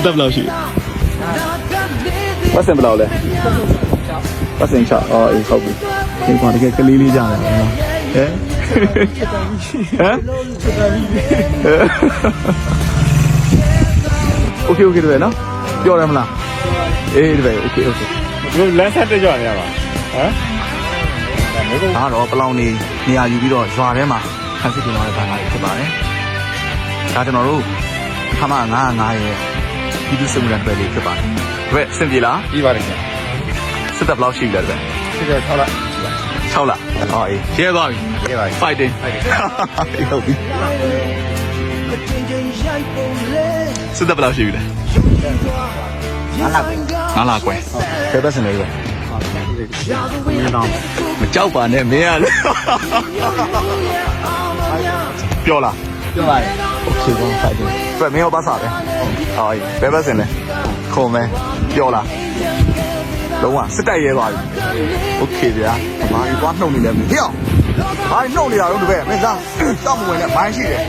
တက်ဘယ်လောက်ရှိပတ်စံဘယ်လောက်လဲပတ်စံချအော်အေးဟုတ်ပြီဒီကောင်တကယ်ကလေးလေးကြတယ်နော်ဟမ်โอเคတယ်နော်ပြောရမလားအေးတယ်โอเคဒီလမ်းဆက်တက်ကြရပါဟမ်ဒါတော့ပလောင်နေရာယူပြီးတော့ရွာထဲမှာခန်းစစ်တင်လာတဲ့ဘာသာရေးဖြစ်ပါတယ်ဒါကျွန်တော်တို့ခမ905ရဲ့ပြည်သူ့စစ်မှုထမ်းတွေလေးဖြစ်ပါတယ်ဘယ်စင်ပြေလား ပြီးပါတယ်ခင်ဗျစစ်တပ်ဘယ်လောက်ရှိလဲတဲ့စစ်တပ်6လ6လအော်အေးရဲသွားပြီရဲပါပြီ fighting ဟုတ်ပြီစစ်တပ်ဘယ်လောက်ရှိပြီလဲ9လကွယ်ဘယ်ဘက်စင်လဲပဲမင်းတော့ မကြောက်ပါနဲ့မင်းရလေပြောလားပြောပါတယ် โอเคပါ fighting ဘယ်မင်းရောပါစားပဲအော်အေးဘယ်ဘက်စင်လဲခုံမဲပြောလားလုံးဝစစ်တပ်ရဲသွားပြီโอเคဗျာဘာကြီးသွားနှုတ်နေလဲမင်းဟေ့ဘာနှုတ်နေတာတော့တပည့်မင်းသားတောက်မဝင်နဲ့မိုင်းရှိတယ်